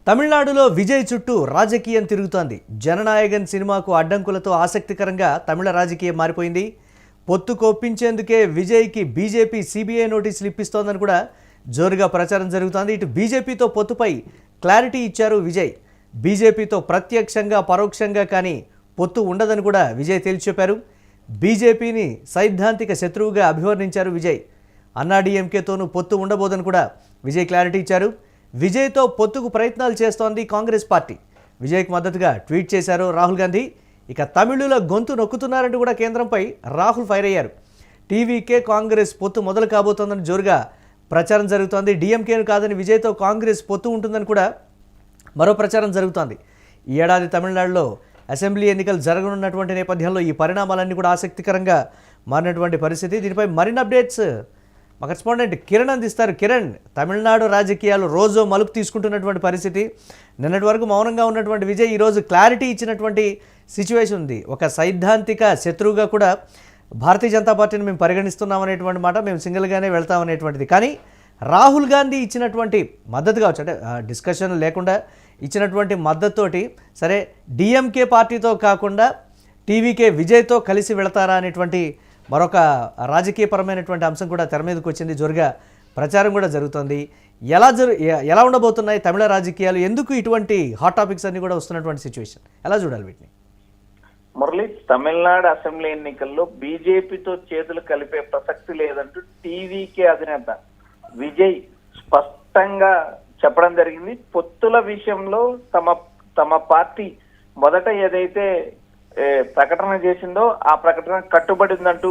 తమిళనాడులో విజయ్ చుట్టూ రాజకీయం తిరుగుతోంది. జననాయకన్ సినిమాకు అడ్డంకులతో ఆసక్తికరంగా తమిళ రాజకీయం మారిపోయింది. పొత్తు కొప్పించేందుకే విజయ్కి బీజేపీ సిబిఐ నోటీసులు ఇప్పిస్తోందని కూడా జోరుగా ప్రచారం జరుగుతోంది. ఇటు బీజేపీతో పొత్తుపై క్లారిటీ ఇచ్చారు విజయ్. బీజేపీతో ప్రత్యక్షంగా పరోక్షంగా కానీ పొత్తు ఉండదని కూడా విజయ్ తేల్చి చెప్పారు. బీజేపీని సైద్ధాంతిక శత్రువుగా అభివర్ణించారు విజయ్. అన్నాడీఎంకేతోనూ పొత్తు ఉండబోదని కూడా విజయ్ క్లారిటీ ఇచ్చారు. విజయ్తో పొత్తుకు ప్రయత్నాలు చేస్తోంది కాంగ్రెస్ పార్టీ. విజయ్కి మద్దతుగా ట్వీట్ చేశారు రాహుల్ గాంధీ. ఇక తమిళుల గొంతు నొక్కుతున్నారంటూ కూడా కేంద్రంపై రాహుల్ ఫైర్ అయ్యారు. టీవీకే కాంగ్రెస్ పొత్తు మొదలు కాబోతోందని జోరుగా ప్రచారం జరుగుతోంది. డీఎంకేను కాదని విజయ్తో కాంగ్రెస్ పొత్తు ఉంటుందని కూడా మరో ప్రచారం జరుగుతోంది. ఈ ఏడాది తమిళనాడులో అసెంబ్లీ ఎన్నికలు జరగనున్నటువంటి నేపథ్యంలో ఈ పరిణామాలన్నీ కూడా ఆసక్తికరంగా మారినటువంటి పరిస్థితి. దీనిపై మరిన్ని అప్డేట్స్ మా కరెస్పాండెంట్ కిరణ్ అందిస్తారు. కిరణ్, తమిళనాడు రాజకీయాలు రోజు మలుపు తీసుకుంటున్నటువంటి పరిస్థితి. నిన్నటి వరకు మౌనంగా ఉన్నటువంటి విజయ్ ఈరోజు క్లారిటీ ఇచ్చినటువంటి సిచ్యువేషన్ ఉంది. ఒక సైద్ధాంతిక శత్రువుగా కూడా భారతీయ జనతా పార్టీని మేము పరిగణిస్తున్నాం అనేటువంటి మాట, మేము సింగిల్గానే వెళ్తాం అనేటువంటిది. కానీ రాహుల్ గాంధీ ఇచ్చినటువంటి మద్దతు కావచ్చు, అంటే డిస్కషన్ లేకుండా ఇచ్చినటువంటి మద్దతుతోటి సరే డిఎంకే పార్టీతో కాకుండా టీవీకే విజయ్తో కలిసి వెళతారా అనేటువంటి మరొక రాజకీయపరమైనటువంటి అంశం కూడా తెర మీదకి వచ్చింది. జోరుగా ప్రచారం కూడా జరుగుతుంది. ఎలా ఉండబోతున్నాయి తమిళ రాజకీయాలు? ఎందుకు ఇటువంటి హాట్ టాపిక్స్ అన్ని కూడా వస్తున్నటువంటి సిచ్యువేషన్ ఎలా చూడాలి వీటిని? మురళి, తమిళనాడు అసెంబ్లీ ఎన్నికల్లో బీజేపీతో చేతులు కలిపే ప్రసక్తి లేదంటూ టీవీకే అధినేత విజయ్ స్పష్టంగా చెప్పడం జరిగింది. పొత్తుల విషయంలో తమ పార్టీ మొదట ఏదైతే ప్రకటన చేసిందో ఆ ప్రకటన కట్టుబడిందంటూ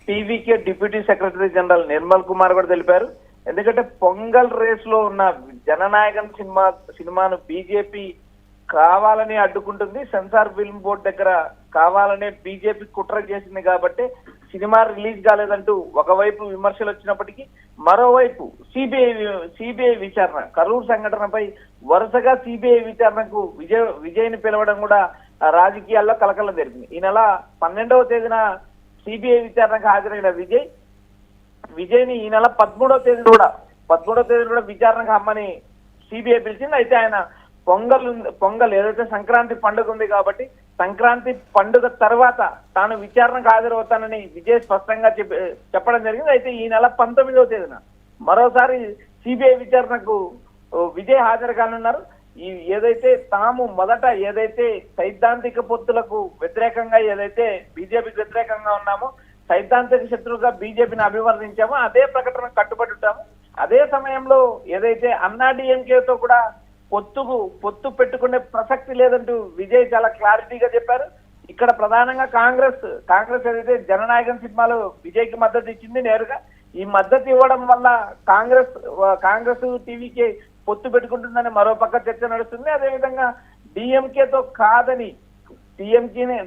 TVK deputy secretary general Nirmal Kumar కూడా తెలిపారు. ఎందుకంటే పొంగల్ రేస్ లో ఉన్న జననాయకన్ సినిమాను బీజేపీ కావాలని అడ్డుకుంటుంది. సెన్సార్ ఫిల్మ్ బోర్డు దగ్గర కావాలనే బీజేపీ కుట్ర చేసింది కాబట్టి సినిమా రిలీజ్ కాలేదంటూ ఒకవైపు విమర్శలు వచ్చినప్పటికీ మరోవైపు సిబిఐ విచారణ, కరూర్ సంఘటనపై వరుసగా సిబిఐ విచారణకు విజయ్ని పిలవడం కూడా రాజకీయాల్లో కలకలం జరిగింది. ఈ నెల 12వ తేదీన సిబిఐ విచారణకు హాజరైన విజయ్ని ఈ నెల 13వ తేదీ కూడా విచారణకు రమ్మని సిబిఐ పిలిచింది. అయితే ఆయన పొంగల్ ఏదైతే సంక్రాంతి పండుగ ఉంది కాబట్టి సంక్రాంతి పండుగ తర్వాత తాను విచారణకు హాజరవుతానని విజయ్ స్పష్టంగా చెప్పడం జరిగింది. అయితే ఈ నెల 19వ తేదీన మరోసారి సిబిఐ విచారణకు విజయ్ హాజరు కానున్నారు. ఏదైతే తాము మొదట ఏదైతే సైద్ధాంతిక పొత్తులకు వ్యతిరేకంగా ఏదైతే బీజేపీకి వ్యతిరేకంగా ఉన్నామో, సైద్ధాంతిక శత్రువుగా బీజేపీని అభివర్ణించామో అదే ప్రకటన కట్టుబడి ఉంటాము. అదే సమయంలో ఏదైతే అన్నాడీఎంకేతో కూడా పొత్తు పెట్టుకునే ప్రసక్తి లేదంటూ విజయ్ చాలా క్లారిటీగా చెప్పారు. ఇక్కడ ప్రధానంగా కాంగ్రెస్ ఏదైతే జననాయకన్ సినిమాలో విజయ్కి మద్దతు ఇచ్చింది నేరుగా. ఈ మద్దతు ఇవ్వడం వల్ల కాంగ్రెస్ టీవీకి పొత్తు పెట్టుకుంటుందని మరో పక్క చర్చ నడుస్తుంది. అదేవిధంగా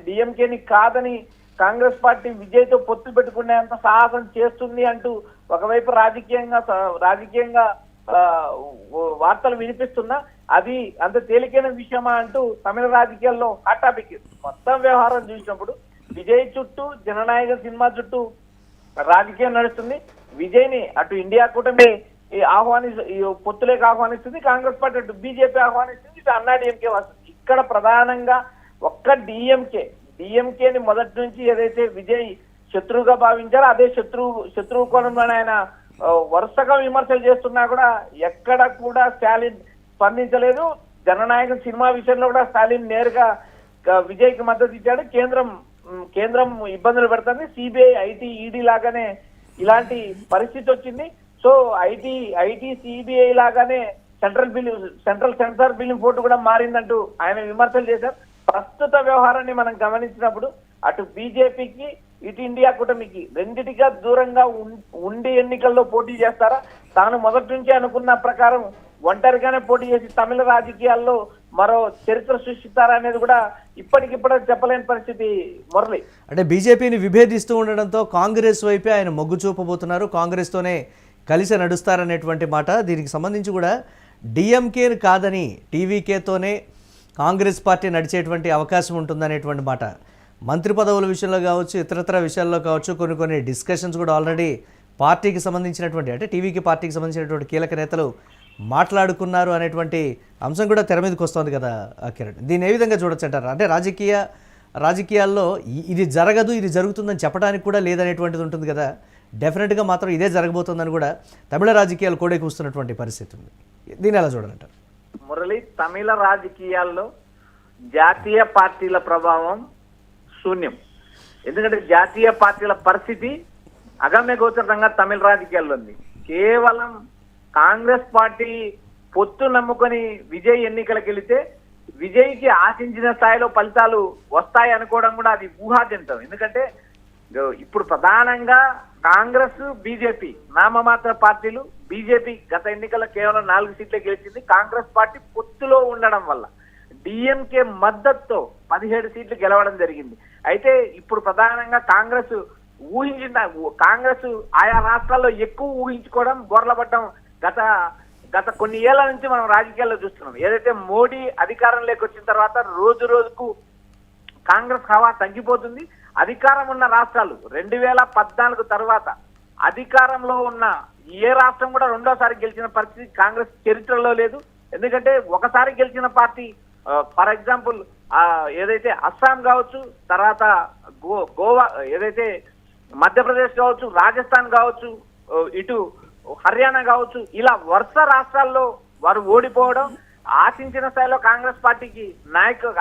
డిఎంకేని కాదని కాంగ్రెస్ పార్టీ విజయ్తో పొత్తు పెట్టుకునేంత సాహసం చేస్తుంది అంటూ ఒకవైపు రాజకీయంగా వార్తలు వినిపిస్తున్నా అది అంత తేలికైన విషయమా అంటూ తమిళ రాజకీయాల్లో హాట్ టాపిక్. మొత్తం వ్యవహారం చూసినప్పుడు విజయ్ చుట్టూ జననాయక సినిమా చుట్టూ రాజకీయం నడుస్తుంది. విజయ్ని అటు ఇండియా కూటమి పొత్తులేక ఆహ్వానిస్తుంది, కాంగ్రెస్ పార్టీ అటు బీజేపీ ఆహ్వానిస్తుంది, ఇటు అన్నాడీఎంకే వస్తుంది. ఇక్కడ ప్రధానంగా ఒక్క డిఎంకేని మొదటి నుంచి ఏదైతే విజయ్ శత్రువుగా భావించారో అదే శత్రువు కోణంలోనే ఆయన వరుసగా విమర్శలు చేస్తున్నా కూడా ఎక్కడ కూడా స్టాలిన్ స్పందించలేదు. జననాయక సినిమా విషయంలో కూడా స్టాలిన్ నేరుగా విజయ్కి మద్దతు ఇచ్చాడు. కేంద్రం ఇబ్బందులు పెడుతుంది. సిబిఐ, ఐటీ, ఈడీ లాగానే ఇలాంటి పరిస్థితి వచ్చింది. సో ఐటీ సిబిఐ లాగానే సెంట్రల్ సెన్సార్ ఫిల్మ్ బోర్డు కూడా మారిందంటూ ఆయన విమర్శలు చేశారు. ప్రస్తుత వ్యవహారాన్ని మనం గమనించినప్పుడు అటు బీజేపీకి ఇటు ఇండియా కూటమికి రెండిటిగా దూరంగా ఉండి ఎన్నికల్లో పోటీ చేస్తారా, తాను మొదటి నుంచి అనుకున్న ప్రకారం ఒంటరిగానే పోటీ చేసి తమిళ రాజకీయాల్లో మరో చరిత్ర సృష్టిస్తారా అనేది కూడా ఇప్పటికిప్పుడే చెప్పలేని పరిస్థితి మురళి. అంటే బీజేపీని విభేదిస్తూ ఉండడంతో కాంగ్రెస్ వైపే ఆయన మొగ్గు చూపబోతున్నారు, కాంగ్రెస్తోనే కలిసి నడుస్తారనేటువంటి మాట. దీనికి సంబంధించి కూడా డిఎంకేను కాదని టీవీకేతోనే కాంగ్రెస్ పార్టీ నడిచేటువంటి అవకాశం ఉంటుందనేటువంటి మాట. మంత్రి పదవుల విషయంలో కావచ్చు, ఇతరత్ర విషయాల్లో కావచ్చు కొన్ని డిస్కషన్స్ కూడా ఆల్రెడీ పార్టీకి సంబంధించినటువంటి, అంటే టీవీకి పార్టీకి సంబంధించినటువంటి కీలక నేతలు మాట్లాడుకున్నారు అనేటువంటి అంశం కూడా తెర మీదకి వస్తుంది కదా కిరణ్. దీన్ని ఏ విధంగా చూడొచ్చు అంటారు? అంటే రాజకీయాల్లో ఇది జరగదు, ఇది జరుగుతుందని చెప్పడానికి కూడా లేదనేటువంటిది ఉంటుంది కదా. డెఫినెట్గా మాత్రం ఇదే జరగబోతుందని కూడా తమిళ రాజకీయాలు కూడా కూస్తున్నటువంటి పరిస్థితి ఉంది. దీన్ని ఎలా చూడాలంటారు? మురళి, తమిళ రాజకీయాల్లో జాతీయ పార్టీల ప్రభావం శూన్యం. ఎందుకంటే జాతీయ పార్టీల పరిస్థితి అగమ్య గోచరంగా తమిళ రాజకీయాల్లో ఉంది. కేవలం కాంగ్రెస్ పార్టీ పొత్తు నమ్ముకొని విజయ్ ఎన్నికలకు వెళితే విజయ్కి ఆశించిన స్థాయిలో ఫలితాలు వస్తాయి అనుకోవడం కూడా అది ఊహాజనితం. ఎందుకంటే ఇప్పుడు ప్రధానంగా కాంగ్రెస్, బీజేపీ నామమాత్ర పార్టీలు. బీజేపీ గత ఎన్నికల్లో కేవలం 4 సీట్లే గెలిచింది. కాంగ్రెస్ పార్టీ పొత్తులో ఉండడం వల్ల డిఎంకే మద్దతుతో 17 సీట్లు గెలవడం జరిగింది. అయితే ఇప్పుడు ప్రధానంగా కాంగ్రెస్ ఆయా రాష్ట్రాల్లో ఎక్కువ ఊహించుకోవడం, బోర్లపడడం గత కొన్ని ఏళ్ల నుంచి మనం రాజకీయాల్లో చూస్తున్నాం. ఏదైతే మోడీ అధికారంలోకి వచ్చిన తర్వాత రోజు రోజుకు కాంగ్రెస్ హవా తగ్గిపోతుంది. అధికారం ఉన్న రాష్ట్రాలు 2014 తర్వాత అధికారంలో ఉన్న ఏ రాష్ట్రం కూడా రెండోసారి గెలిచిన పరిస్థితి కాంగ్రెస్ చరిత్రలో లేదు. ఎందుకంటే ఒకసారి గెలిచిన పార్టీ ఫర్ ఎగ్జాంపుల్ ఏదైతే అస్సాం కావచ్చు, తర్వాత గోవా, ఏదైతే మధ్యప్రదేశ్ కావచ్చు, రాజస్థాన్ కావచ్చు, ఇటు హర్యానా కావచ్చు, ఇలా వరుస రాష్ట్రాల్లో వారు ఓడిపోవడం, ఆశించిన స్థాయిలో కాంగ్రెస్ పార్టీకి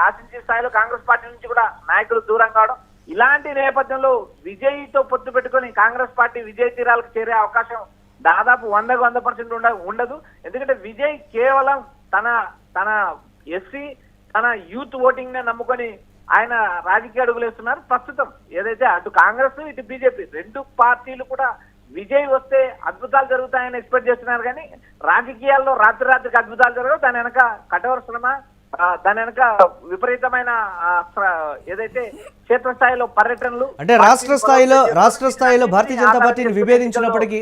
ఆశించిన స్థాయిలో కాంగ్రెస్ పార్టీ నుంచి కూడా నాయకులు దూరం కావడం, ఇలాంటి నేపథ్యంలో విజయ్తో పొత్తు పెట్టుకొని కాంగ్రెస్ పార్టీ విజయ తీరాలకు చేరే అవకాశం దాదాపు 100% ఉండదు. ఎందుకంటే విజయ్ కేవలం తన ఎస్సీ, తన యూత్ ఓటింగ్ నే నమ్ముకొని ఆయన రాజకీయ అడుగులు వేస్తున్నారు. ప్రస్తుతం ఏదైతే అటు కాంగ్రెస్, ఇటు బీజేపీ 2 పార్టీలు కూడా విజయ్ వస్తే అద్భుతాలు జరుగుతాయని ఎక్స్పెక్ట్ చేస్తున్నారు. కానీ రాజకీయాల్లో రాత్రికి అద్భుతాలు జరగవు. దాని వెనక కఠోర శ్రమ, దాని వెనక విపరీతమైన ఏదైతే క్షేత్రస్థాయిలో పర్యటనలు, అంటే రాష్ట్ర స్థాయిలో భారతీయ జనతా పార్టీని విభేదించినప్పటికీ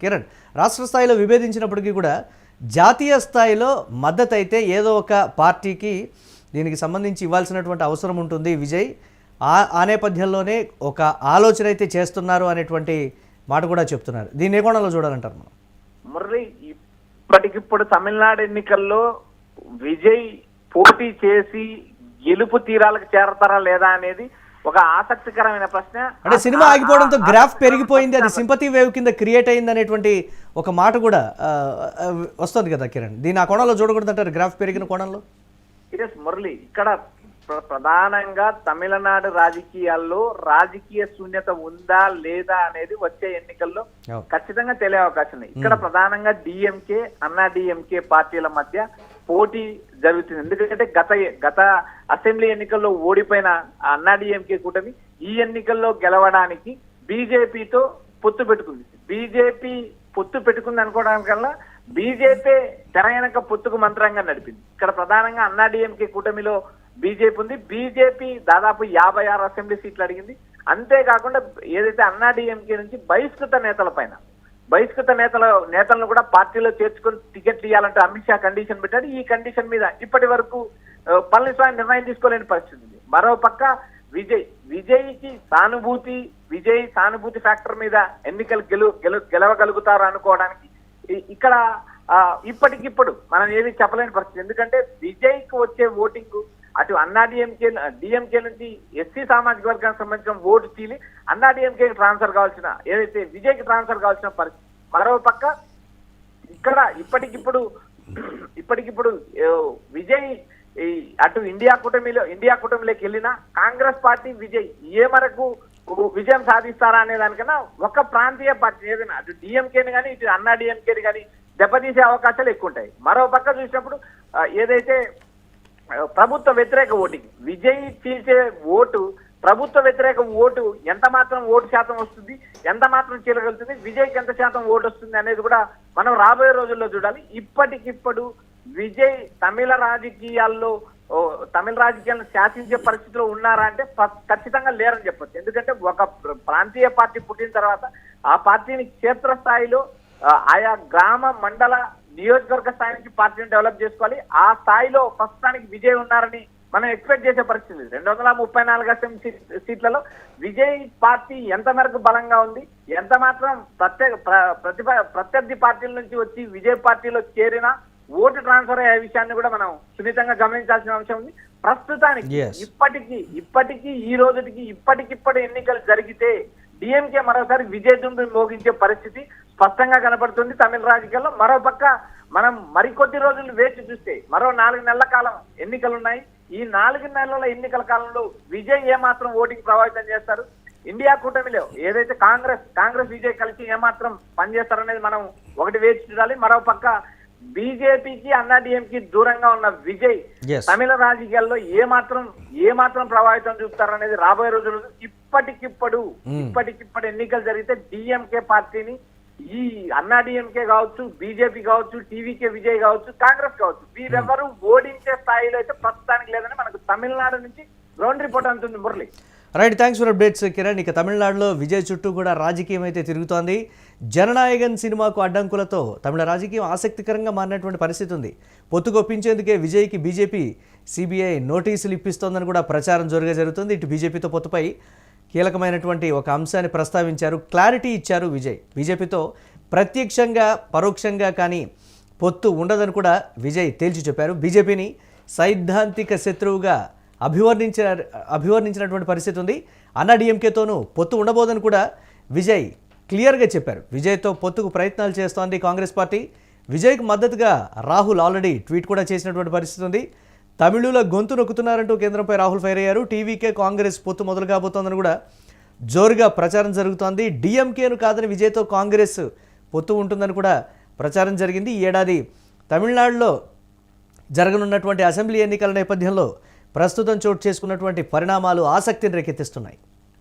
కిరణ్, రాష్ట్ర స్థాయిలో విభేదించినప్పటికీ కూడా జాతీయ స్థాయిలో మద్దతు అయితే ఏదో ఒక పార్టీకి దీనికి సంబంధించి ఇవ్వాల్సినటువంటి అవసరం ఉంటుంది విజయ్. ఆ నేపథ్యంలోనే ఒక ఆలోచన అయితే చేస్తున్నారు అనేటువంటి మాట కూడా చెప్తున్నారు. దీన్ని ఏ కోణంలో చూడాలంటారు మనం? మురళి, ఇప్పటికిప్పుడు తమిళనాడు ఎన్నికల్లో విజయ్ పోటీ చేసి గెలుపు తీరాలకు చేరతారా లేదా అనేది ఒక ఆసక్తికరమైన ప్రశ్న. అంటే సినిమా ఆగిపోవడంతో గ్రాఫ్ పెరిగిపోయింది, అది సింపతి వేవ్ కింద క్రియేట్ అయింది అనేటువంటి ఒక మాట కూడా వస్తుంది కదా కిరణ్. దీన్ని ఆ కోణంలో చూడకూడదు అంటారు, గ్రాఫ్ పెరిగిన కోణంలో? మురళి, ఇక్కడ ప్రధానంగా తమిళనాడు రాజకీయాల్లో రాజకీయ శూన్యత ఉందా లేదా అనేది వచ్చే ఎన్నికల్లో ఖచ్చితంగా తెలియ అవకాశం ఉంది. ఇక్కడ ప్రధానంగా డిఎంకే, అన్నా డిఎంకే పార్టీల మధ్య పోటీ జరుగుతుంది. ఎందుకంటే గత అసెంబ్లీ ఎన్నికల్లో ఓడిపోయిన అన్నా డిఎంకే కూటమి ఈ ఎన్నికల్లో గెలవడానికి బీజేపీతో పొత్తు పెట్టుకుంది. బీజేపీ పొత్తు పెట్టుకుంది అనుకోవడానికల్లా బీజేపీ తెర వెనక పొత్తుకు మంత్రంగా నడిపింది. ఇక్కడ ప్రధానంగా అన్నా డిఎంకే కూటమిలో బీజేపీ ఉంది. బీజేపీ దాదాపు 56 అసెంబ్లీ సీట్లు అడిగింది. అంతేకాకుండా ఏదైతే అన్నా డిఎంకే నుంచి బహిష్కృత నేతలను కూడా పార్టీలో చేర్చుకొని టికెట్లు ఇవ్వాలంటే అమిత్ షా కండిషన్ పెట్టాడు. ఈ కండిషన్ మీద ఇప్పటి వరకు పళనిస్వామి నిర్ణయం తీసుకోలేని పరిస్థితి ఉంది. మరో పక్క విజయ్కి సానుభూతి ఫ్యాక్టర్ మీద ఎన్నికలు గెలవగలుగుతారు అనుకోవడానికి ఇక్కడ ఇప్పటికిప్పుడు మనం ఏది చెప్పలేని పరిస్థితి. ఎందుకంటే విజయ్కి వచ్చే ఓటింగ్ అటు అన్నా డిఎంకే నుంచి ఎస్సీ సామాజిక వర్గానికి సంబంధించిన ఓటు చీలి అన్నా డిఎంకేకి ట్రాన్స్ఫర్ కావాల్సిన, ఏదైతే విజయ్కి ట్రాన్స్ఫర్ కావాల్సిన పరిస్థితి. మరో పక్క ఇక్కడ ఇప్పటికిప్పుడు విజయ్ అటు ఇండియా కూటమిలోకి వెళ్ళినా కాంగ్రెస్ పార్టీ విజయ్ ఏ మేరకు విజయం సాధిస్తారా అనే దానికన్నా ఒక ప్రాంతీయ పార్టీ ఏదైనా అటు డిఎంకేని కానీ ఇటు అన్నా డిఎంకేని కానీ దెబ్బతీసే అవకాశాలు ఎక్కువ ఉంటాయి. మరో పక్క చూసినప్పుడు ఏదైతే ప్రభుత్వ వ్యతిరేక ఓటింగ్, విజయ్ చీల్చే ఓటు, ప్రభుత్వ వ్యతిరేక ఓటు ఎంత మాత్రం ఓటు శాతం వస్తుంది, ఎంత మాత్రం చీలగలుగుతుంది, విజయ్కి ఎంత శాతం ఓటు వస్తుంది అనేది కూడా మనం రాబోయే రోజుల్లో చూడాలి. ఇప్పటికిప్పుడు విజయ్ తమిళ రాజకీయాలను శాసించే పరిస్థితిలో ఉన్నారా అంటే ఖచ్చితంగా లేరని చెప్పొచ్చు. ఎందుకంటే ఒక ప్రాంతీయ పార్టీ పుట్టిన తర్వాత ఆ పార్టీని క్షేత్రస్థాయిలో ఆయా గ్రామ, మండల, నియోజకవర్గ స్థాయి నుంచి పార్టీని డెవలప్ చేసుకోవాలి. ఆ స్థాయిలో ప్రస్తుతానికి విజయ్ ఉన్నారని మనం ఎక్స్పెక్ట్ చేసే పరిస్థితి. 234 అసెంబ్లీ సీట్లలో విజయ్ పార్టీ ఎంత మేరకు బలంగా ఉంది, ఎంత మాత్రం ప్రత్యర్థి పార్టీల నుంచి వచ్చి విజయ్ పార్టీలో చేరిన ఓటు ట్రాన్స్ఫర్ అయ్యే విషయాన్ని కూడా మనం సున్నితంగా గమనించాల్సిన అంశం ఉంది. ప్రస్తుతానికి ఇప్పటికీ ఈ రోజుకి ఇప్పటికిప్పటి ఎన్నికలు జరిగితే డిఎంకే మరోసారి విజయ దుందు మోగించే పరిస్థితి స్పష్టంగా కనబడుతుంది తమిళ రాజకీయాల్లో. మరోపక్క మనం మరికొద్ది రోజులు వేచి చూస్తే మరో 4 నెలల కాలం ఎన్నికలున్నాయి. ఈ 4 నెలల ఎన్నికల కాలంలో విజయ్ ఏమాత్రం ఓటింగ్ ప్రభావితం చేస్తారు, ఇండియా కూటమిలో ఏదైతే కాంగ్రెస్ విజయ్ కలిసి ఏమాత్రం పనిచేస్తారనేది మనం ఒకటి వేచి చూడాలి. మరోపక్క బీజేపీకి అన్నాడీఎంకి దూరంగా ఉన్న విజయ్ తమిళ రాజకీయాల్లో ఏమాత్రం ప్రభావితం చూపుతారనేది రాబోయే రోజులు. ఇప్పటికిప్పుడు ఎన్నికలు జరిగితే డిఎంకే పార్టీని ఈ అన్నాడీఎంకే కావచ్చు, బీజేపీ కావచ్చు, టీవీకే విజయ్ కావచ్చు, కాంగ్రెస్ కావచ్చు, వీరెవరు ఓడించే స్థాయిలో అయితే ప్రస్తుతానికి లేదని మనకు తమిళనాడు నుంచి గ్రౌండ్ రిపోర్ట్ అంటుంది Murali. Right, thanks for updates Kiran. ఇక తమిళనాడులో విజయ్ చుట్టూ కూడా రాజకీయం అయితే తిరుగుతోంది. జననాయగన్ సినిమాకు అడ్డంకులతో తమిళ రాజకీయం ఆసక్తికరంగా మారినటువంటి పరిస్థితి ఉంది. పొత్తుకొప్పించేందుకే విజయ్కి బీజేపీ సిబిఐ నోటీసులు ఇప్పిస్తోందని కూడా ప్రచారం జోరుగా జరుగుతుంది. ఇటు బీజేపీతో పొత్తుపై కీలకమైనటువంటి ఒక అంశాన్ని ప్రస్తావించారు, క్లారిటీ ఇచ్చారు విజయ్. బీజేపీతో ప్రత్యక్షంగా పరోక్షంగా కానీ పొత్తు ఉండదని కూడా విజయ్ తేల్చి చెప్పారు. బీజేపీని సైద్ధాంతిక శత్రువుగా అభివర్ణించినటువంటి పరిస్థితి ఉంది. అన్నాడీఎంకేతోనూ పొత్తు ఉండబోదని కూడా విజయ్ క్లియర్గా చెప్పారు. విజయ్తో పొత్తుకు ప్రయత్నాలు చేస్తోంది కాంగ్రెస్ పార్టీ. విజయ్కు మద్దతుగా రాహుల్ ఆల్రెడీ ట్వీట్ కూడా చేసినటువంటి పరిస్థితి ఉంది. తమిళుల గొంతు నొక్కుతున్నారంటూ కేంద్రంపై రాహుల్ ఫైర్ అయ్యారు. టీవీకే కాంగ్రెస్ పొత్తు మొదలు కాబోతోందని కూడా జోరుగా ప్రచారం జరుగుతోంది. డిఎంకేను కాదని విజయ్తో కాంగ్రెస్ పొత్తు ఉంటుందని కూడా ప్రచారం జరిగింది. ఈ ఏడాది తమిళనాడులో జరగనున్నటువంటి అసెంబ్లీ ఎన్నికల నేపథ్యంలో ప్రస్తుతం చోటు చేసుకున్నటువంటి పరిణామాలు ఆసక్తిని రేకెత్తిస్తున్నాయి.